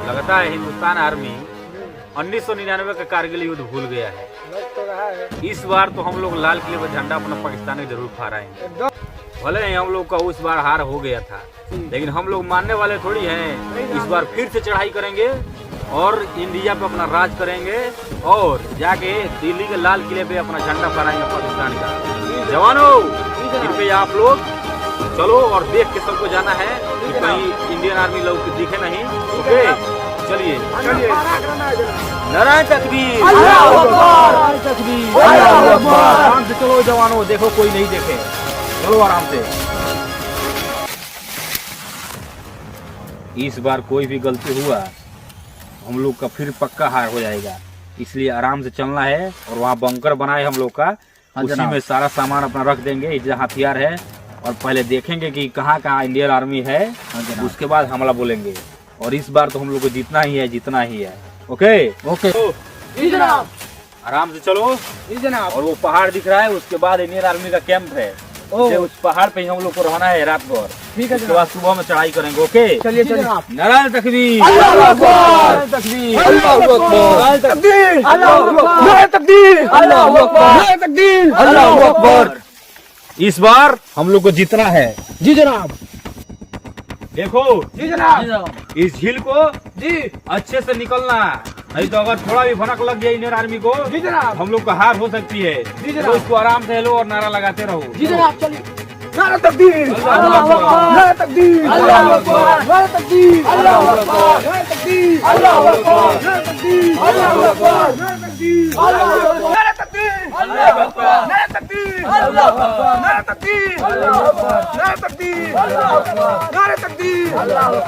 लगता है हिंदुस्तान आर्मी 1999 का कारगिल युद्ध भूल गया है। इस बार तो हम लोग लाल किले पर झंडा अपना पाकिस्तान में जरूर फहराएंगे। भले ही हम लोग का उस बार हार हो गया था, लेकिन हम लोग मानने वाले थोड़ी हैं। इस बार फिर से चढ़ाई करेंगे और इंडिया पे अपना राज करेंगे और जाके दिल्ली के लाल किले पे अपना झंडा फहराएंगे पाकिस्तान का। जवानों, कृपया आप लोग चलो और देख के सबको जाना है कि कहीं इंडियन आर्मी लोग दिखे नहीं। ओके, चलिए चलिए। नारायण तकबीर, नारायण तकबीर, आराम से चलो जवानों, देखो कोई नहीं देखे, चलो आराम से। इस बार कोई भी गलती हुआ हम लोग का फिर पक्का हार हो जाएगा, इसलिए आराम से चलना है। और वहाँ बंकर बनाए हम लोग का, उसी में सारा सामान अपना रख देंगे, जहाँ हथियार है, और पहले देखेंगे कि कहाँ कहाँ इंडियन आर्मी है, उसके बाद हमला बोलेंगे। और इस बार तो हम लोग को जीतना ही है, जीतना ही है। ओके ओके जी जनाब। आराम से चलो जी जनाब। और वो पहाड़ दिख रहा है, उसके बाद इंडियन आर्मी का कैंप है, उस पहाड़ पे हम लोग को रहना है रात भर। ठीक है, उसके बाद सुबह में चढ़ाई करेंगे। ओके चलिए चलिए। नारायण तकबीर, अल्लाहू अकबर, नारायण तकबीर, अल्लाहू अकबर, नारायण तकबीर, अल्लाहू अकबर, नारायण तकबीर, अल्लाहू अकबर, नारायण तकबीर, अल्लाहू अकबर। इस बार हम लोग को जीतना है। जी जनाब। देखो जी जनाब। इस झील को जी अच्छे से निकलना, नहीं तो अगर थोड़ा भी भनक लग जाए इंडियन आर्मी को, जी जनाब, हम लोग का हार हो सकती है। जी जनाब। तो इसको आराम से लो और नारा लगाते रहो। जी जनाब। चलिए। नारायण तकबीर, अल्लाहू अकबर, नारायण तकबीर, अल्लाहू अकबर, नारायण तकबीर, अल्लाहू अकबर, नारायण तकबीर, अल्लाहू अकबर, नारायण तकबीर, अल्लाहू अकबर, नारायण तकबीर, नारायण तकबीर, अल्लाहू अकबर, नारायण तकबीर, अल्लाहू अकबर, नारायण तकबीर, अल्लाहू अकबर, नारायण तकबीर, अल्लाहू अकबर, नारायण तकबीर, अल्लाहू अकबर, नारायण तकबीर, अल्लाहू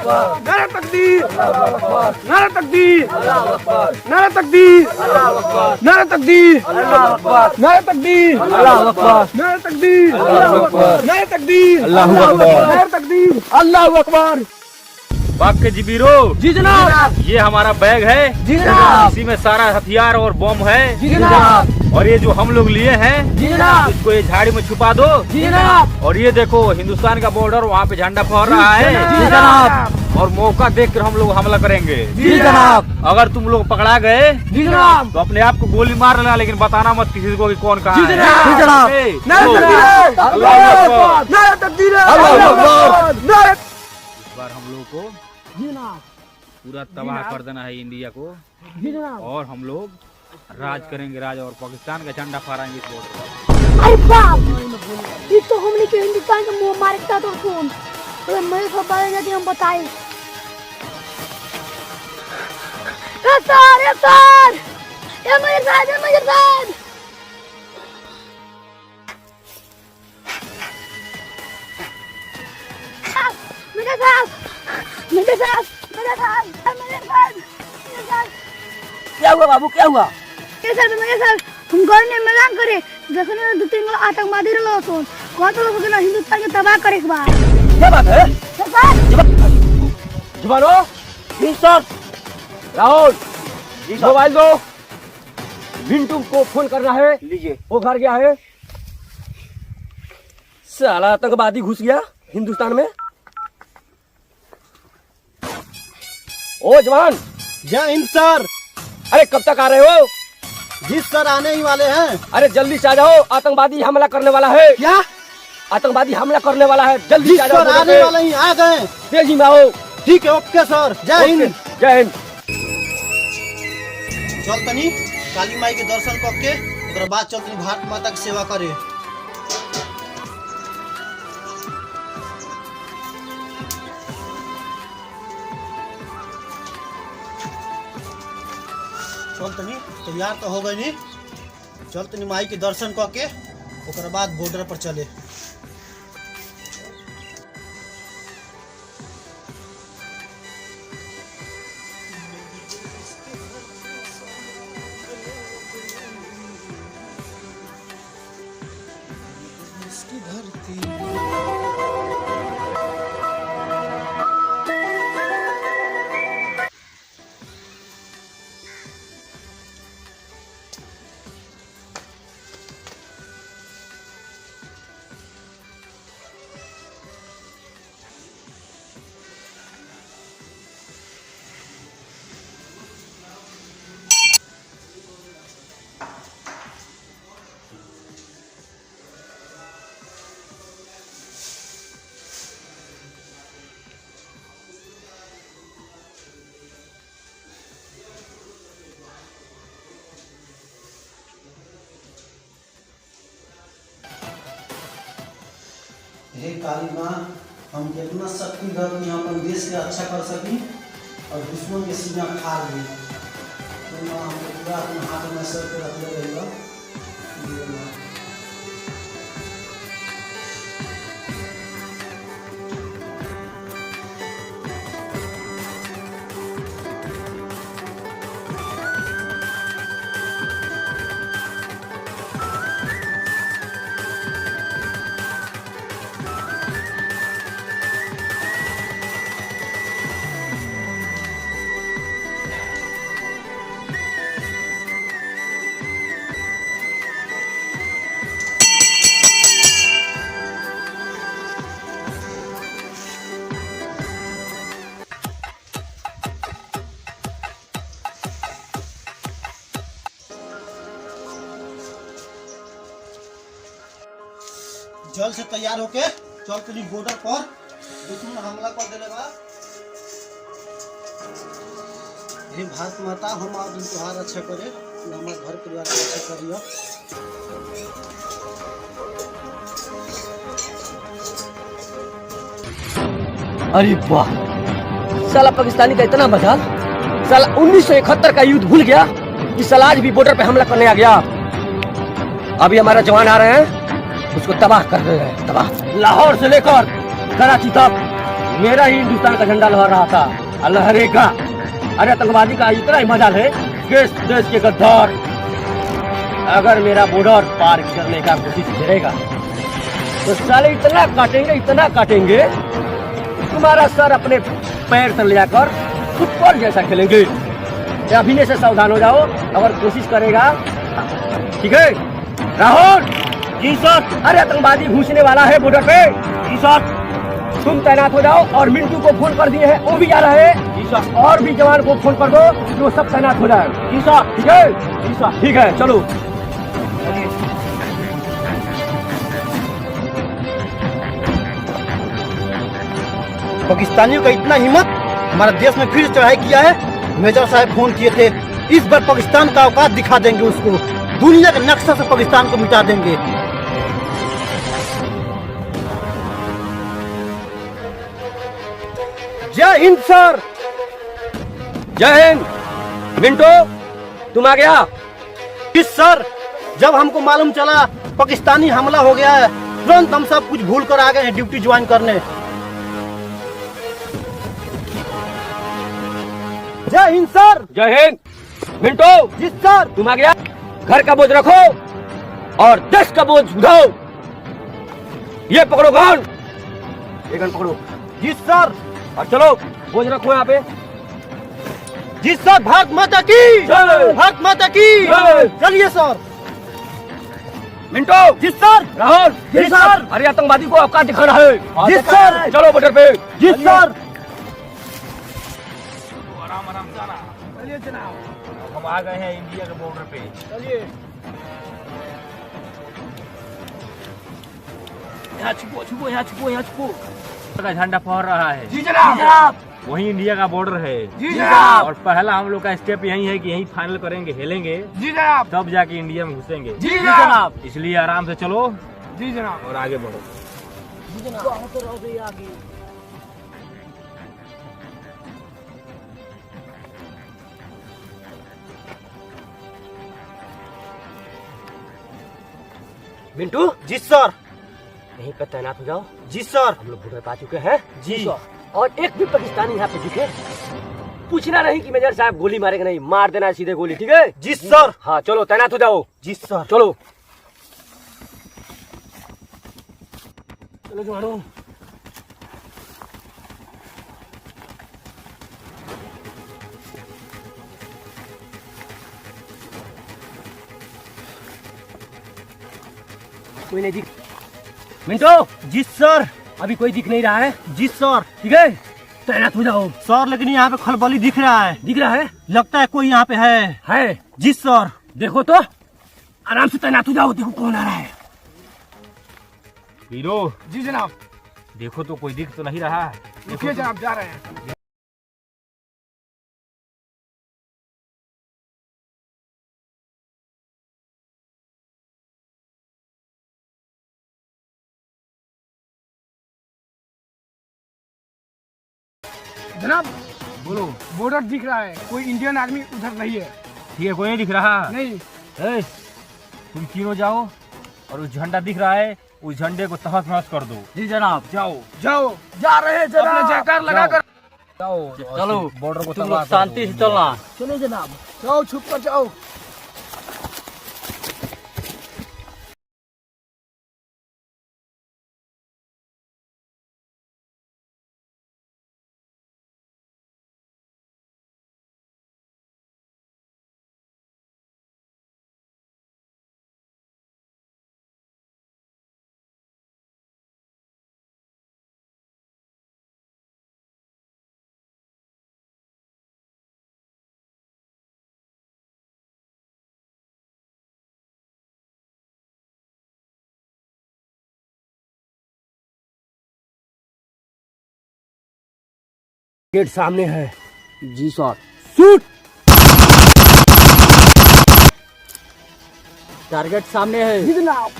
अकबर, नारायण तकबीर, अल्लाहू अकबर, नारायण तकबीर, अल्लाहू अकबर, नारायण तकबीर, अल्लाहू अकबर, नारायण तकबीर, अल्लाहू अकबर, नारायण तकबीर, अल्लाहू अकबर, नारायण तकबीर, अल्लाहू अकबर, नारायण तकबीर, अल्लाहू अकबर। बाप के जीबीरो, जी जनाब। ये हमारा बैग है, जी जनाब। इसी में सारा हथियार और बम है। जी जनाब। और ये जो हम लोग लिए हैं, जी जनाब। इसको ये झाड़ी में छुपा दो। जी जनाब। और ये देखो हिंदुस्तान का बॉर्डर, वहाँ पे झंडा फहर रहा है। जी जनाब। और मौका देख कर हम लोग हमला करेंगे। जी जनाब। अगर तुम लोग पकड़ा गए जी जनाब। तो अपने आप को गोली मार लेना, लेकिन बताना मत किसी को कि कौन कहाँ जी है। जनाब। जी जनाब। ओके? नारायण तकबीर, अल्लाहू अकबर, नारायण तकबीर, अल्लाहू अकबर, नारायण। इस बार हम लोग को जी जनाब। पूरा तबाह कर देना है इंडिया को, जी जनाब। और हम लोग राज करेंगे, राज, और पाकिस्तान का झंडा फहराएंगे इस बॉर्डर पर। अरे बाप, ये तो हमने के हिंदुस्तान का मुंह मारता तो कौन? तो मैं सब बारे में हम बताए। ये सर, ये मेरे साथ, ये मेरे साथ। मेरे साथ, मेरे साथ, मेरे साथ, मेरे साथ, मेरे साथ। क्या हुआ बाबू, क्या हुआ? ये सर हम घर में मैदान करे देखने में 2-3 गो आतंकवादी रहो तो कौन तो लोग हिंदुस्तान के तबाह करे के बाद। क्या बात है? सर जवानो, मिस्टर राहुल, मोबाइल दो। मिंटू को फोन करना है। लीजिए। वो घर गया है। साला आतंकवादी घुस गया हिंदुस्तान में। ओ जवान। जय हिंद सर। अरे कब तक आ रहे हो? जी सर, आने ही वाले हैं। अरे जल्दी से आ जाओ, आतंकवादी हमला करने वाला है। क्या? आतंकवादी हमला करने वाला है, जल्दी जी से आ जाओ। सर, आने वाले ही आ गए। तेजी में आओ। ठीक है, ओके सर। जय हिंद। जय हिंद। चल तनी काली माई के दर्शन करके ओकरा बाद चल तनी भारत माता की सेवा करे। चल तनी तैयार तो हो गई नी, चल तनी माई के दर्शन करके ओकरा बाद बॉर्डर पर चले। इसकी धरती हे काली माँ, हम कितना शक्ति दर कि हम अपन देश के अच्छा कर सकी और दुश्मन के सीना फाड़ दी। तो माँ हम पूरा अपने हाथ में सर पे रख रहेगा। जल्द से तैयार होके चल तुझी बॉर्डर पर दुश्मन हमला कर देले बा। हे भारत माता, हम आज तुहार अच्छा करे, तू हमारे घर परिवार के अच्छा करियो। अरे वाह, साला पाकिस्तानी का इतना मजा। साला 1971 का युद्ध भूल गया कि साला आज भी बॉर्डर पे हमला करने आ गया। अभी हमारा जवान आ रहे हैं, उसको तबाह कर रहे हैं, तबाह। लाहौर से लेकर कराची तक मेरा ही हिंदुस्तान का झंडा लहरा रहा था, लहरेगा। अरे आतंकवादी का इतना ही मजा है कि इस देश के गद्दार अगर मेरा बॉर्डर पार करने का कोशिश करेगा तो साले इतना काटेंगे तुम्हारा सर अपने पैर से ले जाकर फुटबॉल जैसा खेलेंगे। अभी से सावधान हो जाओ, अगर कोशिश करेगा। ठीक है राहुल? जी सर। अरे आतंकवादी घुसने वाला है बॉर्डर पे। जी सर। तुम तैनात हो जाओ और मिंटू को फोन कर दिए हैं, वो भी जा रहा है। जी सर। और भी जवान को फोन कर दो कि वो सब तैनात हो जाए। जी सर। ठीक है? जी सर। ठीक है, चलो। पाकिस्तानियों का इतना हिम्मत, हमारे देश में फिर चढ़ाई किया है। मेजर साहब फोन किए थे, इस बार पाकिस्तान का औकात दिखा देंगे उसको, दुनिया के नक्शा से पाकिस्तान को मिटा देंगे। जय हिंद सर। जय हिंद। मिंटो तुम आ गया? इस सर, जब हमको मालूम चला पाकिस्तानी हमला हो गया है, तुरंत हम सब कुछ भूल कर आ गए हैं ड्यूटी ज्वाइन करने। जय हिंद सर। जय हिंद। मिंटो। जी सर। तुम आ गया? घर का बोझ रखो और देश का बोझ उठाओ। ये पकड़ो गन, ये गन पकड़ो। जी सर। और चलो बोझ रखो यहाँ पे। जी सर। भारत माता की जय। भारत माता की जय। चलिए सर। मिंटो। जी सर। राहुल। जी सर। अरे आतंकवादी को औकात दिखाना है। जी सर। चलो बॉर्डर पे। जी सर। आराम आराम से आना। चलिए जनाब, हम आ गए हैं इंडिया के बॉर्डर पे। चलिए यहाँ छुपो छुपो, यहाँ छुपो, यहाँ छुपो। का झंडा फहर रहा है। जी जनाब। वही इंडिया का बॉर्डर है। जी जनाब। और पहला हम लोग का स्टेप यही है कि यही फाइनल करेंगे, हेलेंगे। जी जनाब। तब जाके इंडिया में घुसेंगे। जी जनाब। इसलिए आराम से चलो। जी जनाब। और आगे बढ़ो। मिंटू। जी सर। यहीं पर तैनात हो जाओ। जी सर। हम लोग बॉर्डर पे आ चुके हैं। जी। और एक भी पाकिस्तानी यहाँ पे दिखे, पूछना नहीं कि मेजर साहब गोली मारेंगे, नहीं, मार देना सीधे गोली। ठीक है? जी सर। हाँ चलो तैनात हो जाओ। जी सर। चलो चलो जवानों। कोई नहीं दिख। मिंटो। जी सर। अभी कोई दिख नहीं रहा है। जी सर। ठीक है, तैनात हो जाओ। सर लेकिन यहाँ पे खलबली दिख रहा है। दिख रहा है? लगता है कोई यहाँ पे है। है। जी सर। देखो तो, आराम से तैनात हो जाओ। देखो कौन आ रहा है। हीरो। जी जनाब। देखो तो कोई दिख तो नहीं रहा है। देखिए जनाब, जा रहे हैं। जनाब बोलो। बॉर्डर दिख रहा है, कोई इंडियन आर्मी उधर नहीं है। ठीक है, कोई नहीं दिख रहा। नहीं। ए, तुम तीनों जाओ और उस झंडा दिख रहा है, उस झंडे को तहस नहस कर दो। जी जनाब। जाओ जाओ, जा रहे हैं अपना जनाब। जयकार लगा कर जाओ, चलो बॉर्डर को तुम तबाह लोग कर शांति दो। से चलना। चलो जनाब, जाओ छुप कर जाओ। गेट सामने है। जी सर। शूट। टारगेट सामने है। जी जनाब।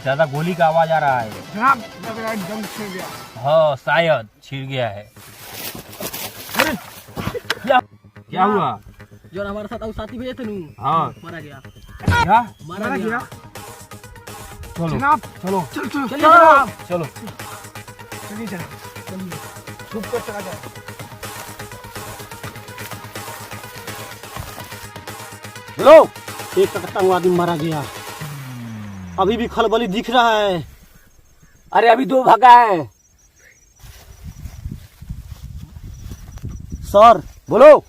ज्यादा गोली का आवाज आ रहा है। जनाब लग रहा है जंग छिड़ गया। हाँ, शायद छिड़ गया है। अरे क्या हुआ? जो हमारे साथ साथी भेजे थे नू, हाँ, मारा गया। क्या? मारा गया। चलो जनाब चलो चल चलो चलिए जनाब। चलो। चलिए जनाब, छुप कर चला जाए। लो, एक आतंकवादी मारा गया। अभी भी खलबली दिख रहा है। अरे अभी 2 भागा है। सर, बोलो।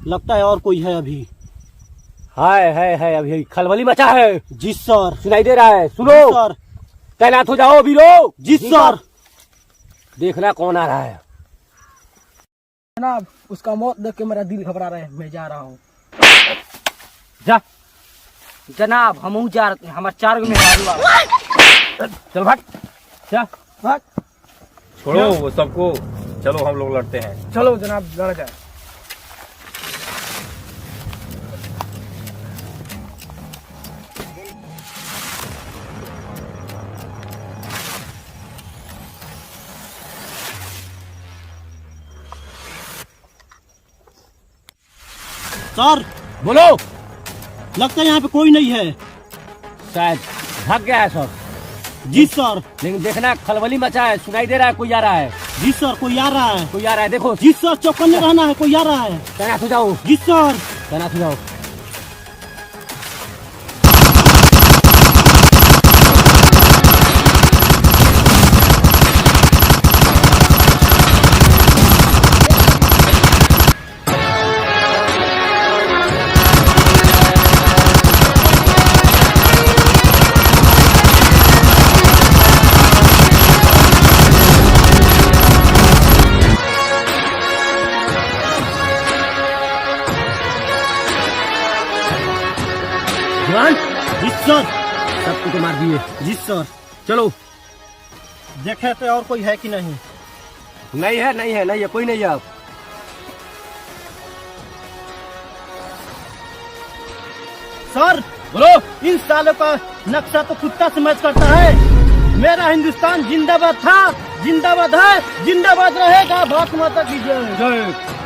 लगता है और कोई है अभी। है अभी खलबली मचा है। जी सर। सुनाई दे रहा है, सुनो। जी सर। तैनात हो जाओ वीरो। जी सर। देखना कौन आ रहा है। जनाब उसका मौत देख के मेरा दिल घबरा रहा है, मैं जा रहा हूँ। जा जनाब, हम जा रहे हैं, हमारे 4 में चल भाग। क्या? भाग। छोड़ो वो सबको, चलो हम लोग लड़ते हैं। चलो जनाब लड़ा जाए। सर, बोलो। लगता है यहाँ पे कोई नहीं है। शायद भाग गया है सर। जी सर। लेकिन देखना खलबली मचा है, सुनाई दे रहा है कोई आ रहा है। जी सर, कोई आ रहा है। कोई आ रहा है, देखो। जी सर, चौकन्ने रहना है, कोई आ रहा है। तैनात हो जाओ। जी सर। तैनात हो जाओ। जवान। जी सर। सबको तो मार दिए। जी सर। चलो। देखे तो और कोई है कि नहीं। नहीं है, कोई नहीं है। अब सर, बोलो। इन सालों का नक्शा तो कुत्ता से मैच करता है। मेरा हिंदुस्तान जिंदाबाद था, जिंदाबाद है, जिंदाबाद रहेगा। भारत माता की जय। जय।